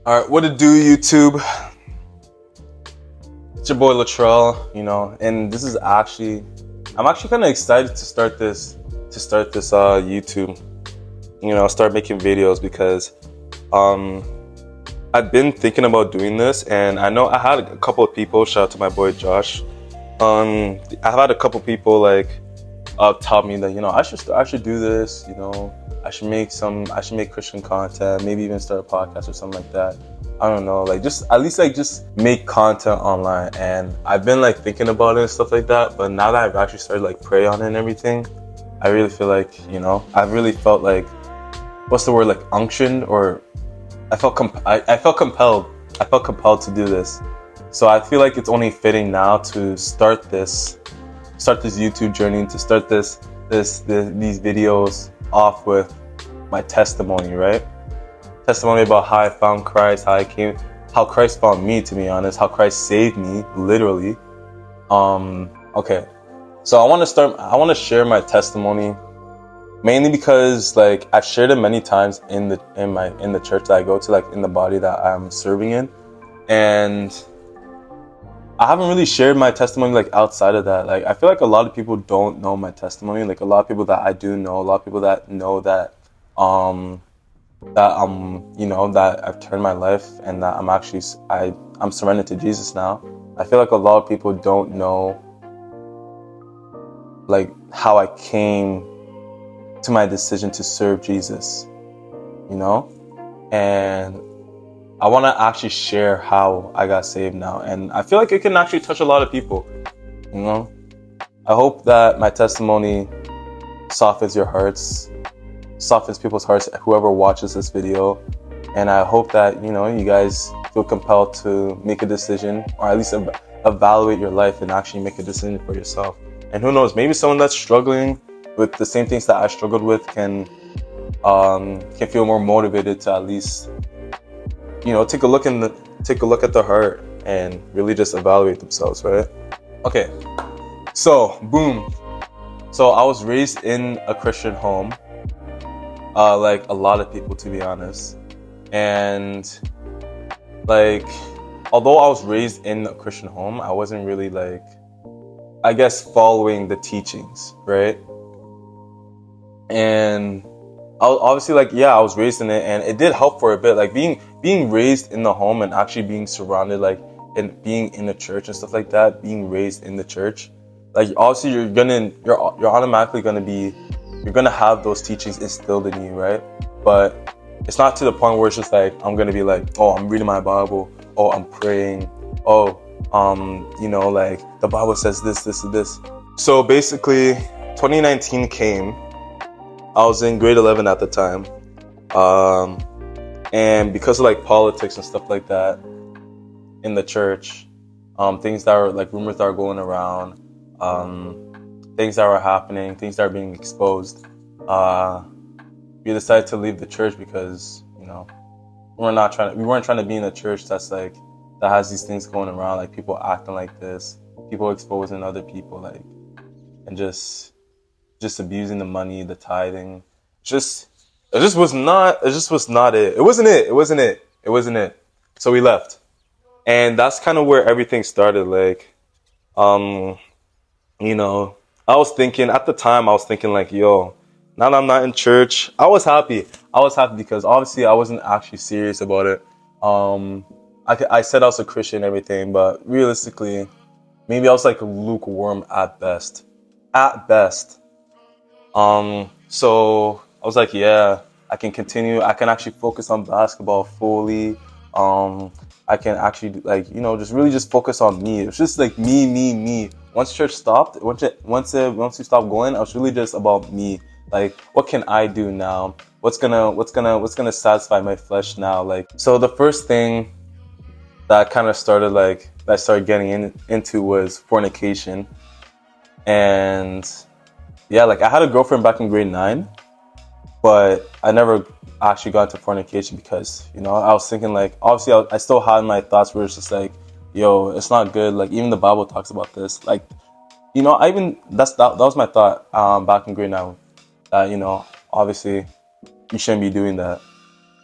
All right, what to do, YouTube? It's your boy Latrell, and this is I'm actually kind of excited to start this, YouTube. Start making videos because, um, I've been thinking about doing this, and I know I had a couple of people. Shout out to my boy Josh. I've had a couple people tell me that I should do this. I should make Christian content, maybe even start a podcast or something like that. I don't know, just at least just make content online. And I've been thinking about it and stuff like that. But now that I've actually started pray on it and everything, I really feel I've really felt what's the word, unctioned, or I felt compelled. I felt compelled to do this. So I feel like it's only fitting now to start this YouTube journey, to start these videos off with my testimony, right? Testimony about how I found Christ, how Christ found me, to be honest, how Christ saved me, literally. Okay. So I want to share my testimony, mainly because I've shared it many times in the church that I go to, in the body that I'm serving in. And I haven't really shared my testimony outside of that. I feel like a lot of people don't know my testimony. A lot of people that I do know, a lot of people that know that that I've turned my life, and that I'm surrendered to Jesus now. I feel like a lot of people don't know how I came to my decision to serve Jesus, and I want to actually share how I got saved now. And I feel like it can actually touch a lot of people, I hope that my testimony softens people's hearts, whoever watches this video. And I hope that, you guys feel compelled to make a decision, or at least evaluate your life and actually make a decision for yourself. And who knows, maybe someone that's struggling with the same things that I struggled with can feel more motivated to at least take a look at the heart and really just evaluate themselves, right? Okay, so boom. So I was raised in a Christian home, like a lot of people, to be honest. And although I was raised in a Christian home, I wasn't really I guess following the teachings, right? And obviously I was raised in it, and it did help for a bit, being raised in the home and actually being surrounded and being in the church and stuff like that. Being raised in the church, obviously you're automatically you're gonna have those teachings instilled in you, right? But it's not to the point where it's just I'm gonna be oh, I'm reading my Bible, oh, I'm praying, oh, the Bible says this and this. So basically 2019 came. I was in grade 11 at the time, and because of politics and stuff like that in the church, things that are rumors that are going around, things that are happening, things that are being exposed, we decided to leave the church because we weren't trying to be in a church that has these things going around, people acting like this, people exposing other people, and just abusing the money, the tithing. It just was not it. It wasn't it. So we left. And that's kind of where everything started. I was thinking at the time, yo, now that I'm not in church, I was happy. Because obviously I wasn't actually serious about it. I said I was a Christian and everything, but realistically, maybe I was lukewarm at best. So I was yeah, I can continue. I can actually focus on basketball fully. I can actually just focus on me. It was just me. Once church stopped, once we stopped going, I was really just about me. What can I do now? What's gonna satisfy my flesh now? So the first thing that kind of started that I started getting into was fornication. And yeah, I had a girlfriend back in grade 9, but I never actually got into fornication because, I was thinking obviously I still had my thoughts where it's just yo, it's not good. Even the Bible talks about this. That was my thought back in grade 9, that, obviously you shouldn't be doing that.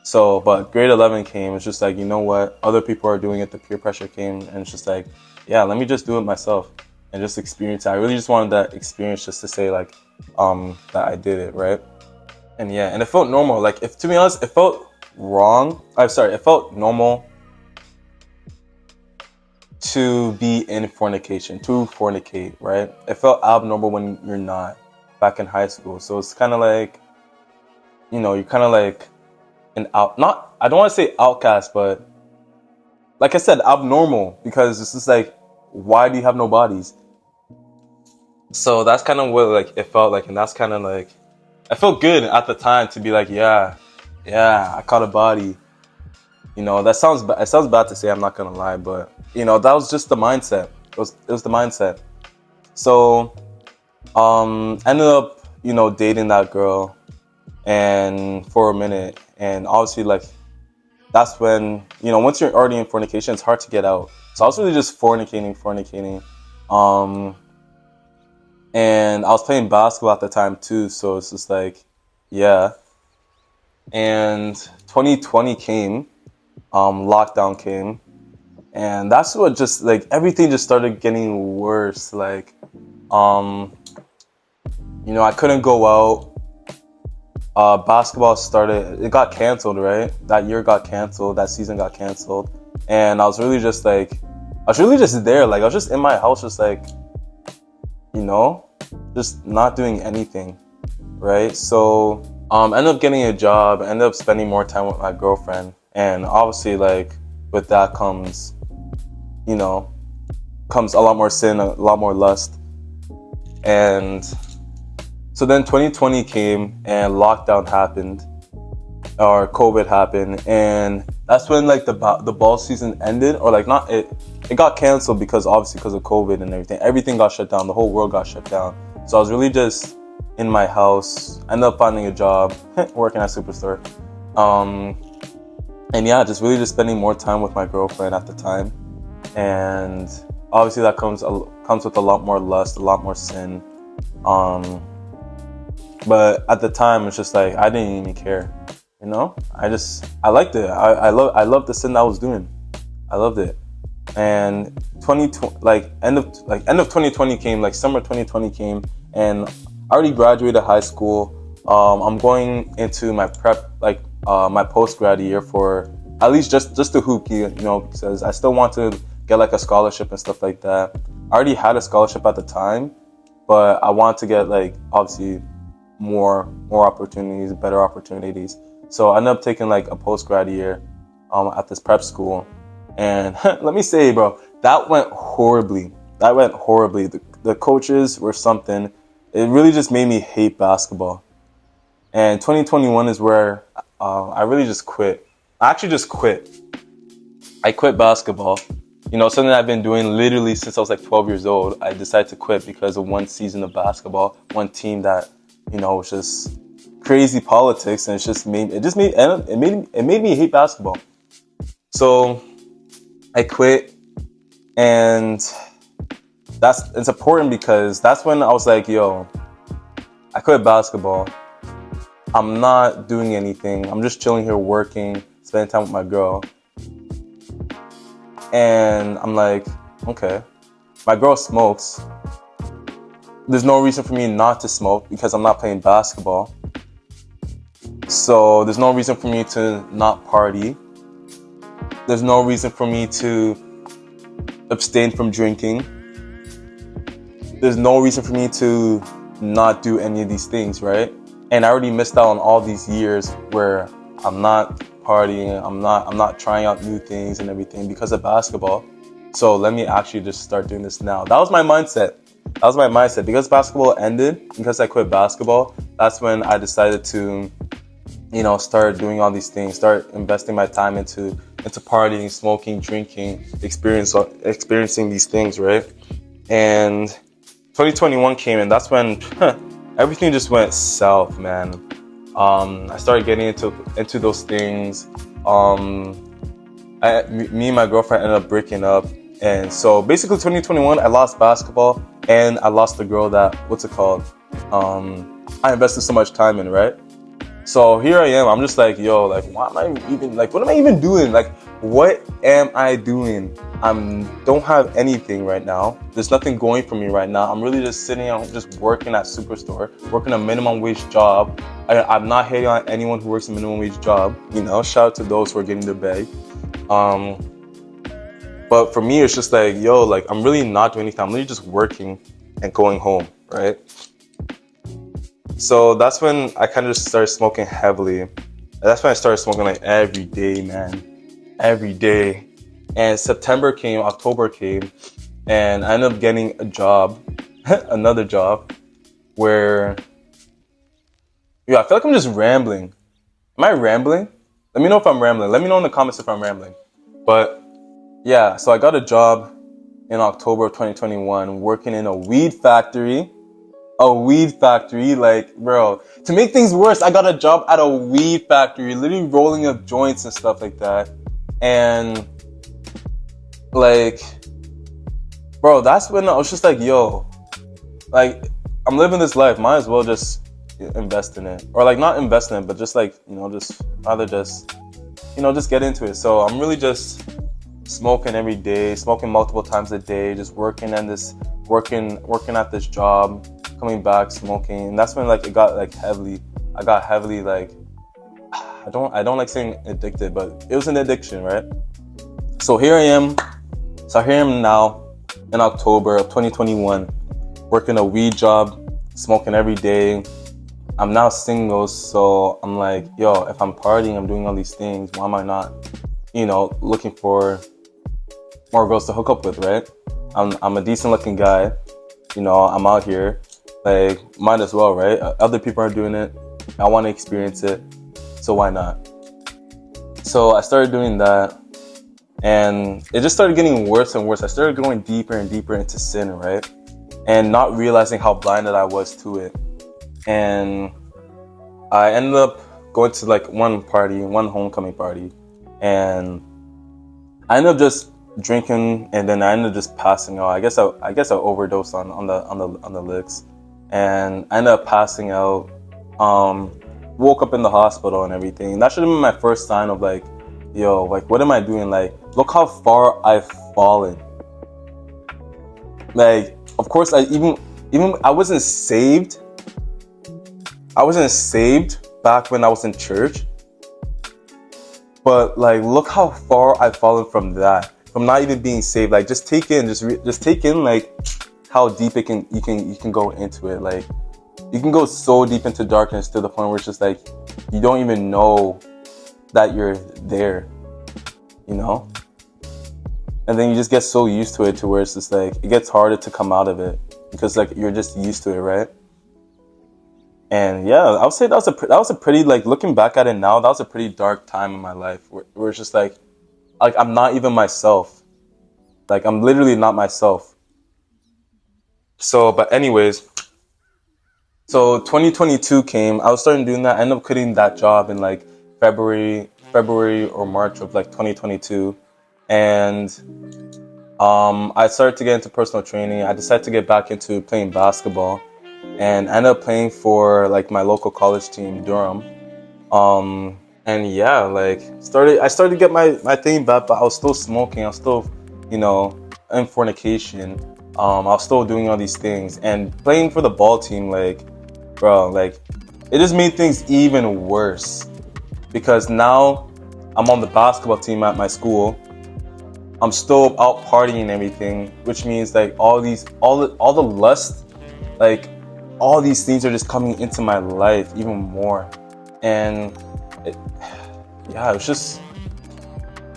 So, but grade 11 came. It's just like, you know what? Other people are doing it. The peer pressure came, and it's just like, yeah, let me just do it myself and just experience it. I really just wanted that experience just to say like, that I did it, right? And yeah, and it felt normal. Like, if to be honest, it felt wrong. I'm sorry, it felt normal to be in fornication, to fornicate, right? It felt abnormal when you're not back in high school. So it's kind of like, you're kind of like an not, I don't want to say outcast, but like I said, abnormal, because it's just like, why do you have no bodies? So that's kind of what like it felt like, and that's kind of like, I felt good at the time to be like, yeah, I caught a body. That sounds it sounds bad to say, I'm not gonna lie, but that was just the mindset. It was the mindset. So ended up dating that girl, and for a minute, and obviously like that's when once you're already in fornication, it's hard to get out. So I was really just fornicating. And I was playing basketball at the time too, so it's just like, yeah. And 2020 came, lockdown came, and that's what just like everything just started getting worse. Like, I couldn't go out. Basketball started, it got canceled, right? That year got canceled, that season got canceled. And I was really just there. Like, I was just in my house, just like, just not doing anything, right? So, ended up getting a job, ended up spending more time with my girlfriend. And obviously, like, with that comes a lot more sin, a lot more lust. And so then 2020 came and lockdown happened, or COVID happened, and that's when like the ball season ended, or like not it got canceled because of COVID and everything. Everything got shut down. The whole world got shut down. So I was really just in my house. Ended up finding a job, working at Superstore, and yeah, just really just spending more time with my girlfriend at the time. And obviously that comes with a lot more lust, a lot more sin. But at the time, it's just like, I didn't even care, I liked it. I loved the sin that I was doing. I loved it. And 2020, end of 2020 came, like summer 2020 came, and I already graduated high school. I'm going into my prep, my post-grad year for at least just to hoop, because I still want to get like a scholarship and stuff like that. I already had a scholarship at the time, but I want to get like obviously more opportunities, better opportunities. So I ended up taking like a post-grad year at this prep school. And let me say, bro, that went horribly. The coaches were something. It really just made me hate basketball. And 2021 is where I really just quit. I actually just quit. I quit basketball. Something I've been doing literally since I was like 12 years old. I decided to quit because of one season of basketball, one team that was just crazy politics, and it made me hate basketball. So I quit, and it's important because that's when I was like, yo, I quit basketball. I'm not doing anything. I'm just chilling here working, spending time with my girl. And I'm like, okay, my girl smokes. There's no reason for me not to smoke because I'm not playing basketball. So there's no reason for me to not party. There's no reason for me to abstain from drinking. There's no reason for me to not do any of these things, right? And I already missed out on all these years where I'm not partying, I'm not trying out new things and everything because of basketball. So let me actually just start doing this now. That was my mindset. Because basketball ended, because I quit basketball, that's when I decided to, start doing all these things, start investing my time into partying, smoking, drinking, experiencing these things, right? And 2021 came, and that's when everything just went south, man. I started getting into those things. Me and my girlfriend ended up breaking up, and so basically 2021, I lost basketball, and I lost the girl that I invested so much time in, right? So here I am. I'm just like, yo, like, what am I even like? What am I even doing? Like, what am I doing? Don't have anything right now. There's nothing going for me right now. I'm really just sitting out, just working at Superstore, working a minimum wage job. I'm not hating on anyone who works a minimum wage job. You know, shout out to those who are getting their bag. But for me, it's just like, yo, like, I'm really not doing anything. I'm really just working and going home, right? So that's when I kind of just started smoking heavily. That's when I started smoking like every day, man. Every day. And September came, October came, and I ended up getting a job, another job, where, yeah, I feel like I'm just rambling. Am I rambling? Let me know if I'm rambling. Let me know in the comments if I'm rambling. But yeah, so I got a job in October of 2021 working in a weed factory. A weed factory, like, bro, to make things worse, I got a job at a weed factory, literally rolling up joints and stuff like that. And like, bro, that's when I was just like, yo, like, I'm living this life, might as well just invest in it. Or like, not invest in it, but just like, you know, just rather just, you know, just get into it. So I'm really just smoking every day, smoking multiple times a day, just working at this job, coming back, smoking. And that's when like it got like heavily. I got heavily like, I don't like saying addicted, but it was an addiction, right? So here I am now in October of 2021, working a weed job, smoking every day. I'm now single, so I'm like, yo, if I'm partying, I'm doing all these things, why am I not, you know, looking for more girls to hook up with, right? I'm a decent looking guy, you know, I'm out here, like, might as well, right? Other people are doing it, I want to experience it, so why not? So I started doing that, and it just started getting worse and worse. I started going deeper and deeper into sin, right? And not realizing how blinded I was to it. And I ended up going to like one homecoming party, and I ended up just drinking, and then I ended up just passing out. I guess I overdosed on the licks, and I ended up passing out. Woke up in the hospital and everything. That should have been my first sign of like, yo, like, what am I doing? Like, look how far I've fallen. Like, of course, I wasn't saved. I wasn't saved back when I was in church. But like, look how far I've fallen from that. From not even being saved. Like, just take in like how deep you can go into it. Like, you can go so deep into darkness to the point where it's just like you don't even know that you're there, you know? And then you just get so used to it to where it's just like it gets harder to come out of it because like you're just used to it, right? And yeah, I would say that was a pretty, like, looking back at it now, that was a pretty dark time in my life where it's just like I'm not even myself. Like, I'm literally not myself. So, but anyways, so 2022 came. I was starting doing that. I ended up quitting that job in like February or March of like 2022, and I started to get into personal training. I decided to get back into playing basketball, and I ended up playing for like my local college team, Durham. And yeah, like I started to get my thing back, but I was still smoking. I was still, you know, in fornication. I was still doing all these things, and playing for the ball team, like, bro, like, it just made things even worse because now I'm on the basketball team at my school. I'm still out partying and everything, which means like all the lust, like all these things are just coming into my life even more. And it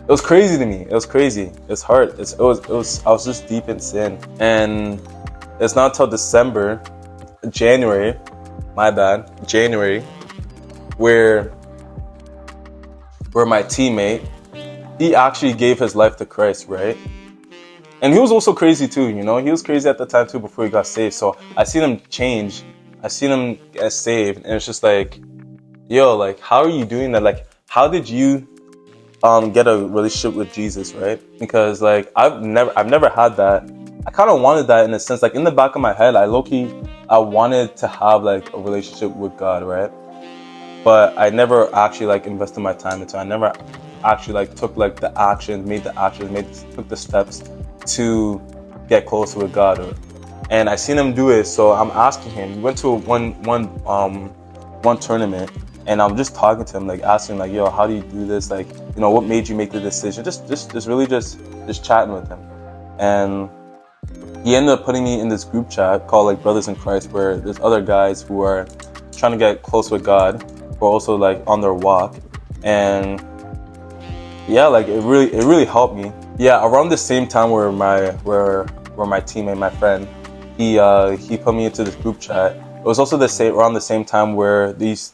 was crazy to me. It was crazy. It's hard. I was just deep in sin. And it's not until January, where my teammate, he actually gave his life to Christ, right? And he was also crazy too, you know? He was crazy at the time too before he got saved. So I seen him change. I seen him get saved. And it's just like, yo, like, how are you doing that? Like, how did you get a relationship with Jesus, right? Because like I've never had that. I kind of wanted that in a sense, like in the back of my head, I wanted to have like a relationship with God, right? but I never actually like invested my time into it. I never actually like took like the action, took the steps to get closer with God. And I seen him do it, so I'm asking him. We went to one tournament, and I'm just talking to him, like asking like, yo, how do you do this? Like, what made you make the decision? Just really just chatting with him. And he ended up putting me in this group chat called like Brothers in Christ, where there's other guys who are trying to get close with God, who are also like on their walk. And yeah, like it really helped me. Yeah, around the same time where my teammate, my friend, he put me into this group chat. It was also around the same time where these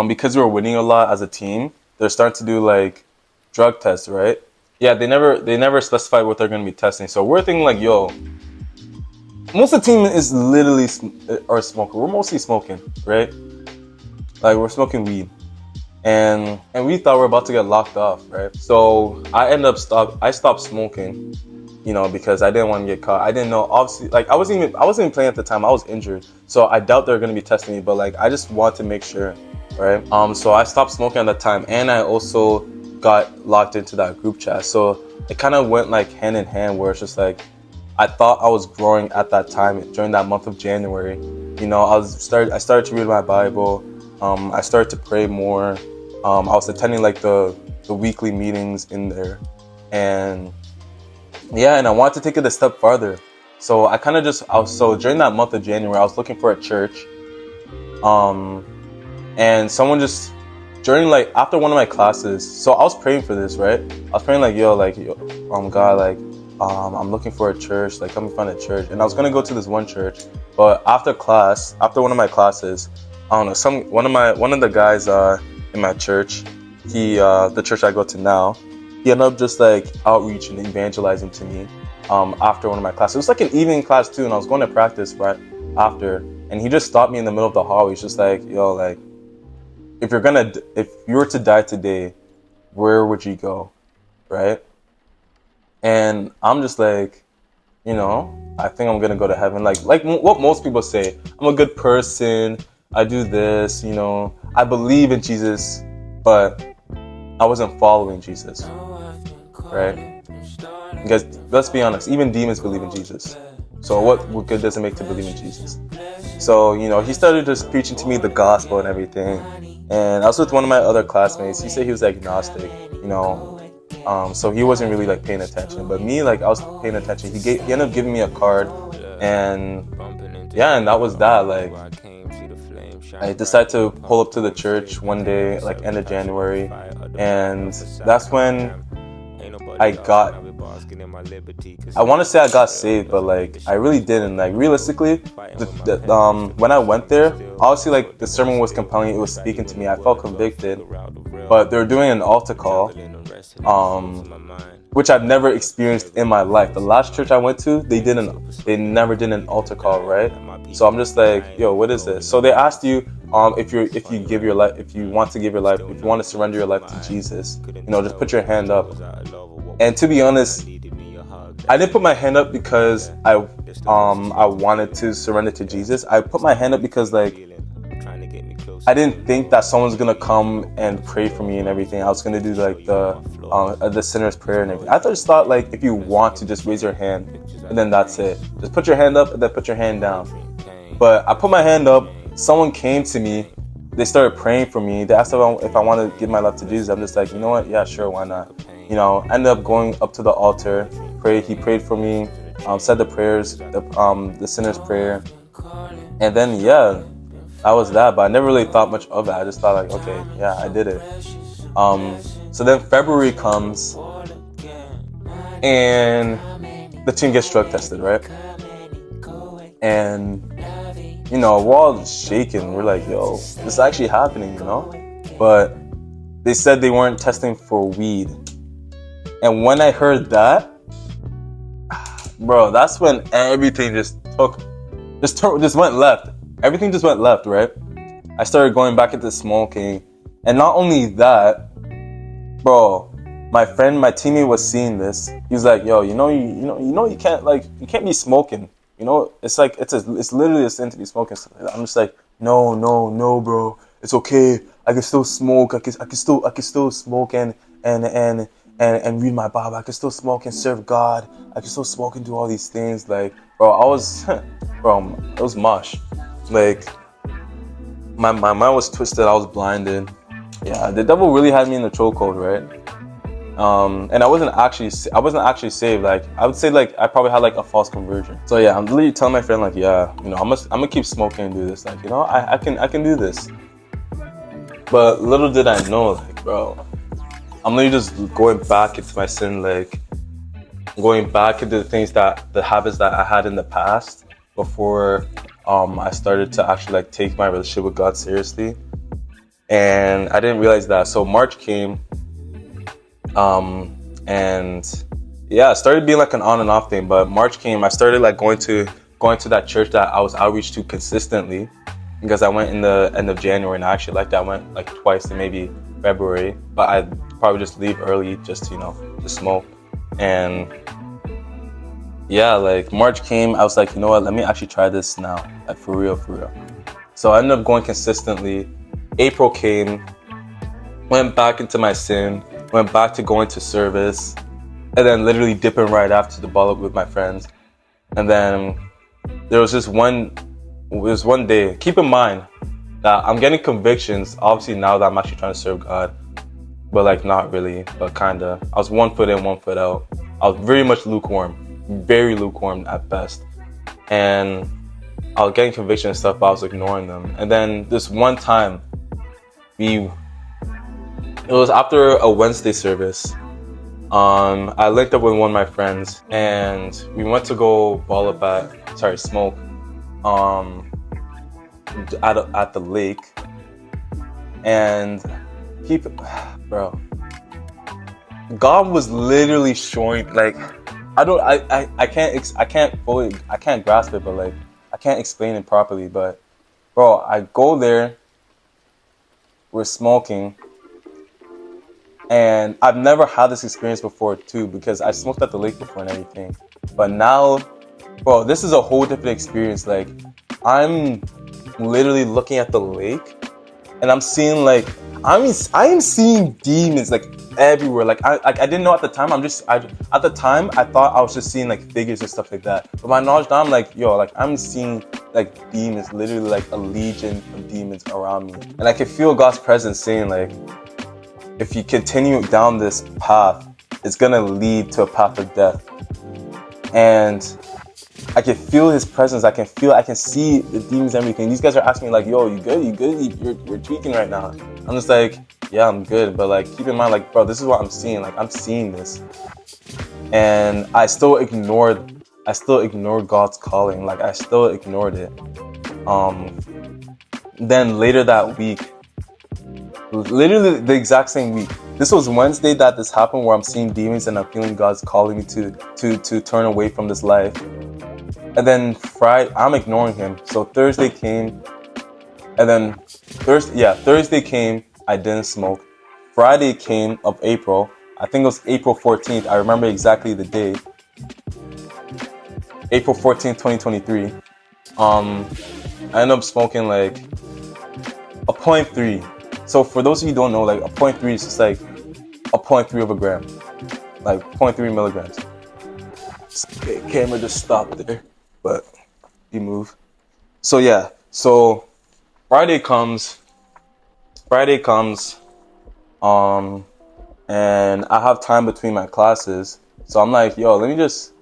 because we were winning a lot as a team, they're starting to do like drug tests, right? Yeah, they never specified what they're gonna be testing. So we're thinking like, yo, most of the team is literally are smoking. We're mostly smoking, right? Like we're smoking weed, and we thought we were about to get locked off, right? So I stopped smoking, because I didn't want to get caught. I didn't know, obviously, like I wasn't even playing at the time. I was injured, so I doubt they're gonna be testing me. But like I just want to make sure, right? So I stopped smoking at that time, and I also got locked into that group chat. So it kind of went like hand in hand, where it's just like I thought I was growing at that time during that month of January. I started to read my Bible. I started to pray more. I was attending like the weekly meetings in there, and I wanted to take it a step farther. So I kind of so during that month of January, I was looking for a church, and someone just during like after one of my classes. So I was praying for this, right? I was praying like, God, like. I'm looking for a church, like help me find a church. And I was gonna go to this one church, but after one of my classes, I don't know, one of the guys in my church, the church I go to now, he ended up just like outreaching and evangelizing to me after one of my classes. It was like an evening class too, and I was going to practice right after, and he just stopped me in the middle of the hallway. He's just like, yo, like if you were to die today, where would you go, right? And I'm just like, I think I'm gonna go to heaven. Like what most people say. I'm a good person. I do this. I believe in Jesus, but I wasn't following Jesus, right? Because let's be honest, even demons believe in Jesus. So what good does it make to believe in Jesus? So he started just preaching to me the gospel and everything. And I was with one of my other classmates. He said he was agnostic. So he wasn't really like paying attention, but me, like I was paying attention. He ended up giving me a card, and that was that. Like I decided to pull up to the church one day, like end of January, and that's when I want to say I got saved, but like I really didn't. Like realistically, when I went there, obviously like the sermon was compelling. It was speaking to me. I felt convicted, but they were doing an altar call, which I've never experienced in my life. The last church I went to, they never did an altar call, right? So I'm just like, yo, what is this? So they asked you, if you want to surrender your life to Jesus, just put your hand up. And to be honest, I didn't put my hand up because I wanted to surrender to Jesus. I put my hand up because like I didn't think that someone's gonna come and pray for me and everything. I was gonna do like the sinner's prayer and everything. I just thought like if you want to just raise your hand and then that's it. Just put your hand up and then put your hand down. But I put my hand up. Someone came to me. They started praying for me. They asked if I want to give my life to Jesus. I'm just like, you know what? Yeah, sure, why not? Ended up going up to the altar. He prayed for me. Said the prayers, the sinner's prayer, and then that was that. But I never really thought much of it. I just thought like, okay, yeah, I did it. So then February comes, and the team gets drug tested, right? And we're all shaking. We're like, yo, this is actually happening, But they said they weren't testing for weed. And when I heard that, bro, that's when everything just went left. Everything just went left, right? I started going back into smoking. And not only that, bro, my teammate was seeing this. He was like, yo, you can't be smoking. It's like it's literally a sin to be smoking. I'm just like, no, bro, it's okay. I can still smoke. I can still smoke and read my Bible. I can still smoke and serve God. I can still smoke and do all these things. Like, bro, I was, bro, it was mosh. Like, my mind was twisted. I was blinded. Yeah, the devil really had me in the chokehold, right? And I wasn't actually saved. Like, I would say, like, I probably had like a false conversion. So yeah, I'm literally telling my friend, like, yeah, you know, I'm gonna keep smoking and do this. Like, you know, I can do this. But little did I know, like, bro, I'm literally just going back into my sin, like going back into the habits that I had in the past before I started to actually like take my relationship with God seriously. And I didn't realize that. So March came, and yeah, it started being like an on and off thing. But March came, I started like going to that church that I was outreach to consistently, because I went in the end of January, and I actually liked it. I went like twice in maybe February, but I'd probably just leave early just to, you know, to smoke. And yeah, like March came, I was like, you know what, let me actually try this now, like for real. So I ended up going consistently. April came, went back into my sin, went back to going to service, and then literally dipping right after the ball up with my friends. And then there was one day. Keep in mind that I'm getting convictions, obviously, now that I'm actually trying to serve God, but like not really, but kinda. I was 1 foot in, 1 foot out. I was very much lukewarm, very lukewarm at best. And I was getting convictions and stuff, but I was ignoring them. And then this one time, it was after a Wednesday service. I linked up with one of my friends, and we went to go smoke at the lake. And bro, God was literally showing, like, I can't grasp it, but like I can't explain it properly. But bro, I go there, we're smoking, and I've never had this experience before too, because I smoked at the lake before and everything. But now, bro, this is a whole different experience. Like, I'm literally looking at the lake, and I'm seeing like I am seeing demons like everywhere. Like I didn't know at the time. At the time I thought I was just seeing like figures and stuff like that. But my knowledge now, I'm like, yo, like I'm seeing like demons, literally like a legion of demons around me, and I can feel God's presence saying, like, if you continue down this path, it's gonna lead to a path of death. And I can feel His presence. I can see the demons and everything. These guys are asking me like, yo, you good? You're tweaking right now. I'm just like, yeah, I'm good. But like, keep in mind, like, bro, this is what I'm seeing. Like, I'm seeing this. And I still ignored God's calling. Like, I still ignored it. Then later that week, literally the exact same week, this was Wednesday that this happened, where I'm seeing demons and I'm feeling God's calling me to turn away from this life. And then Friday, I'm ignoring Him. So Thursday came, and then Thursday came, I didn't smoke. Friday came of April, I think it was April 14th. I remember exactly the day. April 14th, 2023. I ended up smoking like a 0.3. So for those of you who don't know, like a 0.3 is just like a 0.3 of a gram, like 0.3 milligrams. Okay, camera just stopped there, but you move. So yeah, so Friday comes, and I have time between my classes. So I'm like, yo, let me just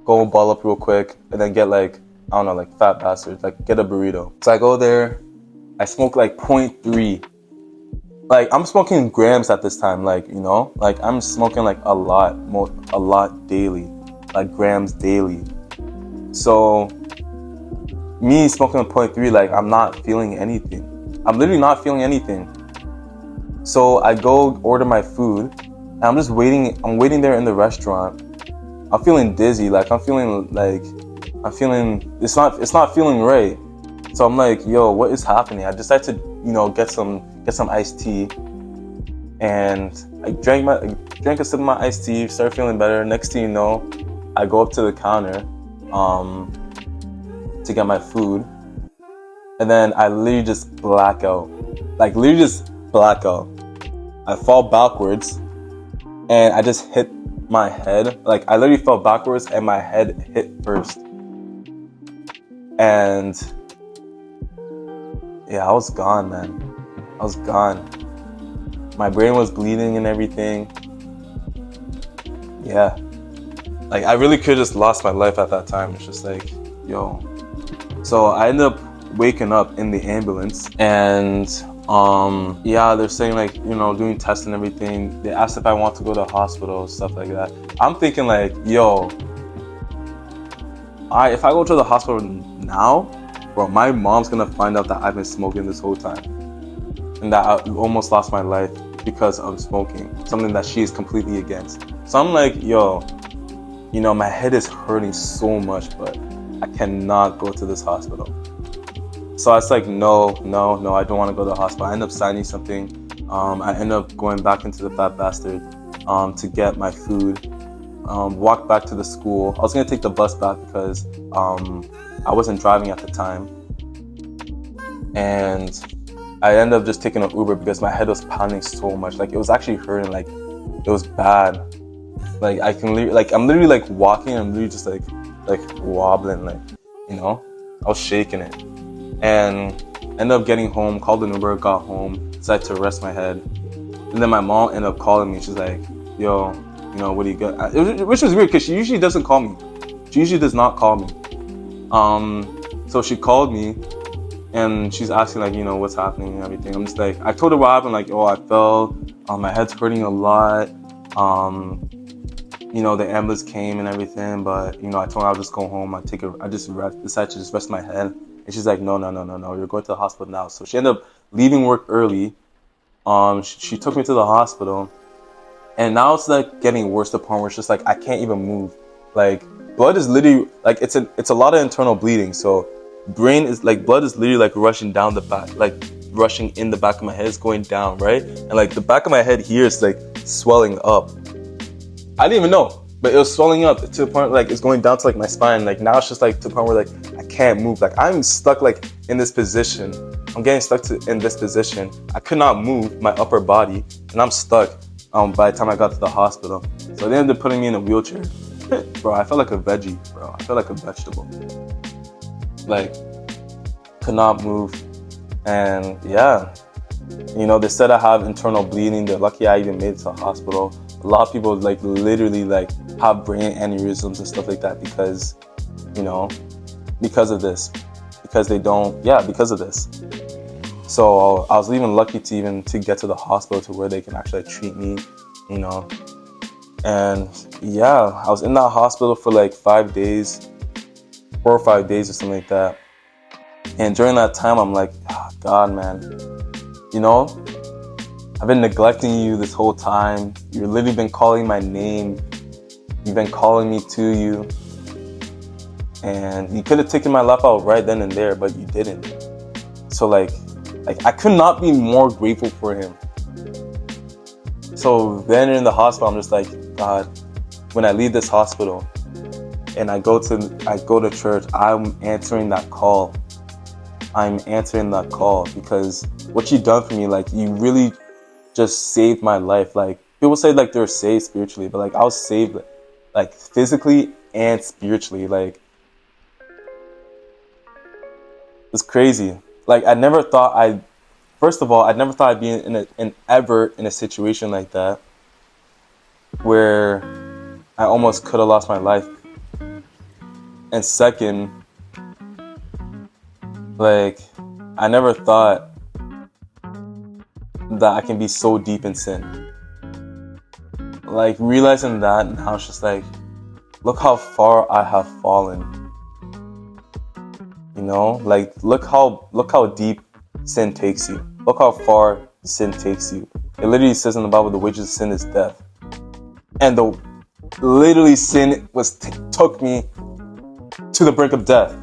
go ball up real quick and then get like, I don't know, like fat bastards, like get a burrito. So I go there, I smoke like 0.3. Like, I'm smoking grams at this time, like, you know, like I'm smoking like a lot daily, like grams daily. So me smoking a 0.3, like I'm not feeling anything. I'm literally not feeling anything. So I go order my food, and I'm just waiting. I'm waiting there in the restaurant. I'm feeling dizzy, like it's not feeling right. So I'm like, yo, what is happening? I decided to, you know, get some iced tea, and I drank a sip of my iced tea, started feeling better. Next thing you know, I go up to the counter to get my food, and then I literally just black out. Like, literally just blackout. I fall backwards and I just hit my head. Like, I literally fell backwards and my head hit first. And yeah, I was gone, man. I was gone. My brain was bleeding and everything. Yeah. Like, I really could have just lost my life at that time. It's just like, yo. So I ended up waking up in the ambulance, and yeah, they're saying, like, you know, doing tests and everything. They asked if I want to go to the hospital, stuff like that. I'm thinking, like, yo, if I go to the hospital now, bro, my mom's gonna find out that I've been smoking this whole time, and that I almost lost my life because of smoking, something that she is completely against. So I'm like, yo, you know, my head is hurting so much, but I cannot go to this hospital. So I was like, no, I don't want to go to the hospital. I end up signing something. I end up going back into the Fat Bastard to get my food. Walk back to the school. I was going to take the bus back because I wasn't driving at the time. And I ended up just taking an Uber because my head was pounding so much. Like, it was actually hurting. Like, it was bad. Like, I'm literally like walking, and I'm literally just like wobbling, like, you know, I was shaking it. And ended up getting home, called an Uber, got home, decided to rest my head. And then my mom ended up calling me. She's like, yo, you know, what do you got? Which was weird because she usually doesn't call me. She usually does not call me. So she called me and she's asking, like, you know, what's happening and everything. I'm just like, I told her what happened, like, oh, I fell, my head's hurting a lot. You know, the ambulance came and everything, but, you know, I told her I'll just go home. I decided to just rest my head. And she's like, no, you're going to the hospital now. So she ended up leaving work early. She took me to the hospital, and now it's like getting worse to the point where it's just like I can't even move. Like, blood is literally like it's a lot of internal bleeding. So brain is like, blood is literally like rushing down the back, like rushing in the back of my head. It's going down, right? And like the back of my head here is like swelling up. I didn't even know, but it was swelling up to the point like it's going down to like my spine. Like, now it's just like to the point where like I can't move. Like, I'm stuck like in this position. I'm getting stuck in this position. I could not move my upper body, and I'm stuck by the time I got to the hospital. So they ended up putting me in a wheelchair. Bro, I felt like a veggie, bro. I felt like a vegetable. Like, could not move. And yeah, you know, they said I have internal bleeding. They're lucky I even made it to the hospital. A lot of people like literally like have brain aneurysms and stuff like that because, you know, because of this. Because of this. So I was even lucky to get to the hospital to where they can actually treat me, you know. And yeah, I was in that hospital for like 5 days, 4 or 5 days or something like that. And during that time, I'm like, oh, God, man, you know, I've been neglecting you this whole time. You've literally been calling my name. You've been calling me to you. And you could have taken my life out right then and there, but you didn't. So like I could not be more grateful for him. So then in the hospital, I'm just like, God, when I leave this hospital and I go to church, I'm answering that call. Because what you done for me, like, you really just saved my life. Like, people say like they're saved spiritually, but like I was saved like physically and spiritually. Like, it's crazy. Like, I never thought I'd be in a situation like that where I almost could have lost my life. And second, like, I never thought that I can be so deep in sin. Like, realizing that now, it's just like, look how far I have fallen. You know, like, look how deep sin takes you. Look how far sin takes you. It literally says in the Bible, the wages of sin is death. And literally sin took me to the brink of death.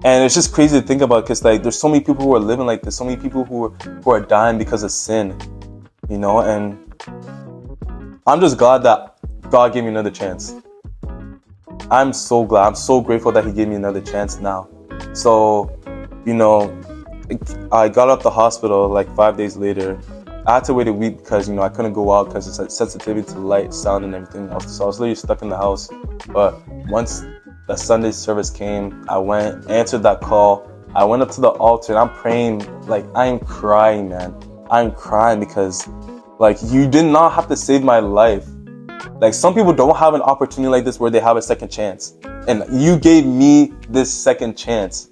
And it's just crazy to think about, because like there's so many people who are living like this, so many people who are dying because of sin, you know. And I'm just glad that God gave me another chance. I'm so glad. I'm so grateful that He gave me another chance now. So, you know, I got out the hospital like 5 days later. I had to wait a week because, I couldn't go out because it's like sensitivity to light, sound, and everything else. So I was literally stuck in the house. But once the Sunday service came, I went, answered that call. I went up to the altar and I'm praying, like I'm crying, man. I'm crying because like you did not have to save my life. Like some people don't have an opportunity like this where they have a second chance. And you gave me this second chance.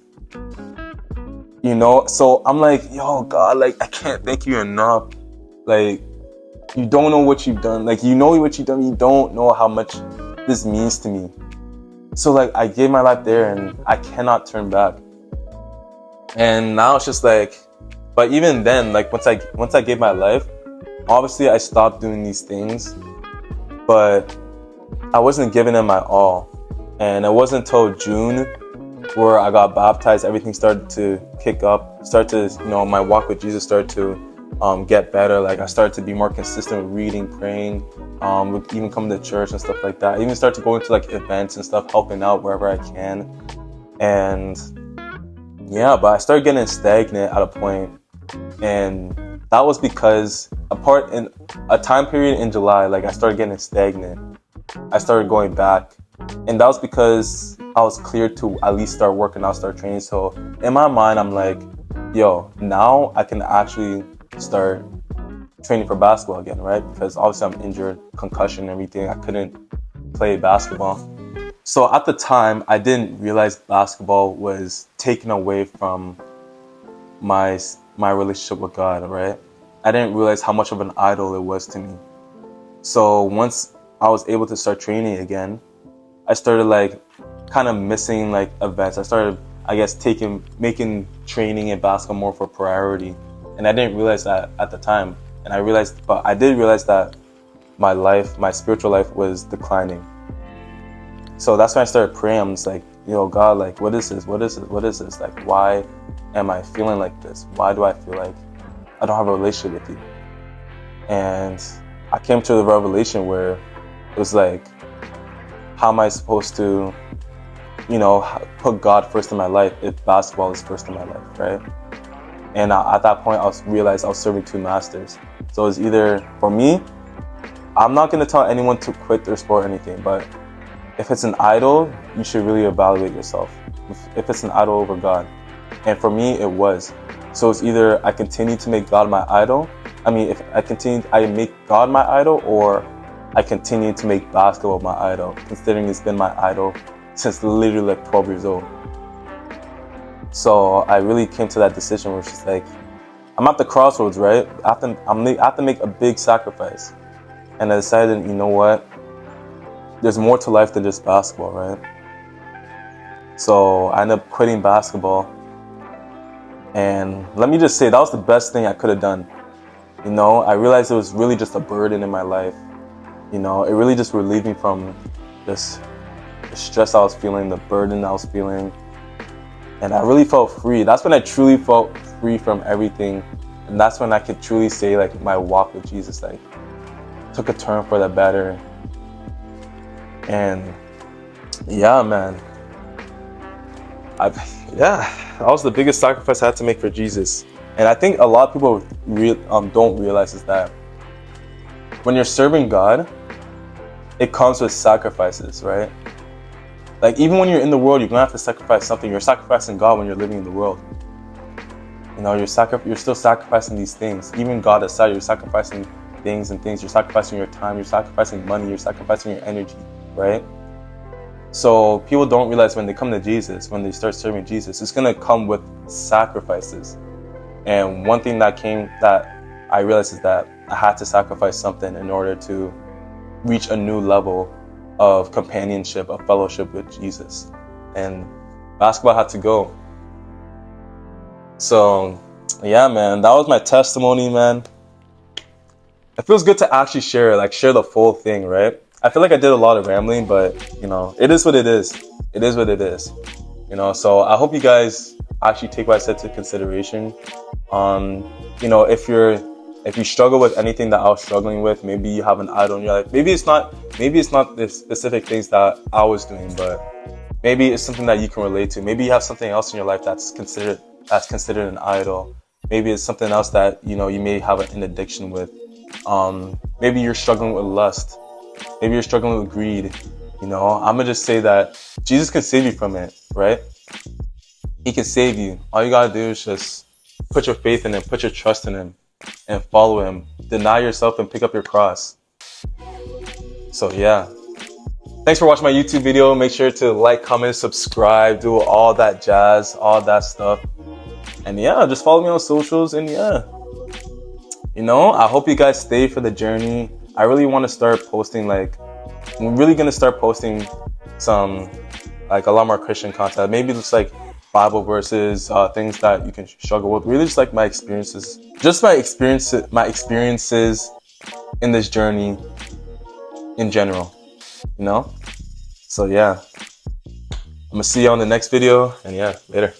So I'm like, yo, God, like I can't thank you enough. Like, you don't know what you've done. Like, you know what you've done. You don't know how much this means to me. So, like, I gave my life there and I cannot turn back. And now it's just like, but even then, like, once I gave my life, obviously I stopped doing these things, but I wasn't giving them my all. And it wasn't until June where I got baptized, everything started to kick up, my walk with Jesus started to get better. Like I started to be more consistent with reading, praying, even coming to church and stuff like that. I even started to go into like events and stuff, helping out wherever I can. And yeah, but I started getting stagnant at a point, and that was because in a time period in July, like I started getting stagnant. I started going back, and that was because I was cleared to at least start working out, start training. So in my mind, I'm like, yo, now I can actually start training for basketball again, right? Because obviously I'm injured, concussion and everything. I couldn't play basketball. So at the time, I didn't realize basketball was taken away from my relationship with God, right? I didn't realize how much of an idol it was to me. So once I was able to start training again, I started like kind of missing like events. I started, I guess, making training and basketball more for priority. And I didn't realize that at the time. But I did realize that my spiritual life was declining. So that's when I started praying. I'm just like, yo, God, like, what is this? What is this? What is this? Like, why am I feeling like this? Why do I feel like I don't have a relationship with you? And I came to the revelation where it was like, how am I supposed to, put God first in my life if basketball is first in my life, right? And at that point, I realized I was serving two masters. So it's either, for me, I'm not going to tell anyone to quit their sport or anything, but if it's an idol, you should really evaluate yourself. If it's an idol over God. And for me, it was. So it's either I continue to make God my idol. If I make God my idol, or I continue to make basketball my idol, considering it's been my idol since literally like 12 years old. So I really came to that decision where it's just like, I'm at the crossroads, right? I have to make a big sacrifice. And I decided, you know what? There's more to life than just basketball, right? So I ended up quitting basketball. And let me just say, that was the best thing I could have done. I realized it was really just a burden in my life. It really just relieved me from this the stress I was feeling, the burden I was feeling. And I really felt free. That's when I truly felt free from everything. And that's when I could truly say like my walk with Jesus like took a turn for the better. And yeah, man. That was the biggest sacrifice I had to make for Jesus. And I think a lot of people don't realize is that when you're serving God, it comes with sacrifices, right? Like even when you're in the world, you're gonna have to sacrifice something. You're sacrificing God when you're living in the world. You're still sacrificing these things. Even God aside, you're sacrificing things. You're sacrificing your time. You're sacrificing money. You're sacrificing your energy, right? So people don't realize when they come to Jesus, when they start serving Jesus, it's gonna come with sacrifices. And one thing that I realized is that I had to sacrifice something in order to reach a new level of companionship, of fellowship with Jesus. And basketball had to go. So yeah, man, that was my testimony, man. It feels good to actually share the full thing, right? I feel like I did a lot of rambling, but it is what it is. It is what it is. So I hope you guys actually take what I said to consideration. If you struggle with anything that I was struggling with, maybe you have an idol in your life. Maybe it's not the specific things that I was doing, but maybe it's something that you can relate to. Maybe you have something else in your life that's considered that's considered an idol. Maybe it's something else that, you know, you may have an addiction with. Maybe you're struggling with lust. Maybe you're struggling with greed. You know, I'm gonna just say that Jesus can save you from it, right? He can save you. All you gotta do is just put your faith in him, put your trust in him, and follow him. Deny yourself and pick up your cross. So yeah. Thanks for watching my YouTube video. Make sure to like, comment, subscribe, do all that jazz, all that stuff. And yeah, just follow me on socials, and yeah. You know, I hope you guys stay for the journey. I really want to start posting, like, I'm really going to start posting some, like, a lot more Christian content. Maybe just like Bible verses, things that you can struggle with. Really just like my experiences. Just my experiences in this journey in general, you know? So yeah, I'm going to see you on the next video, and yeah, later.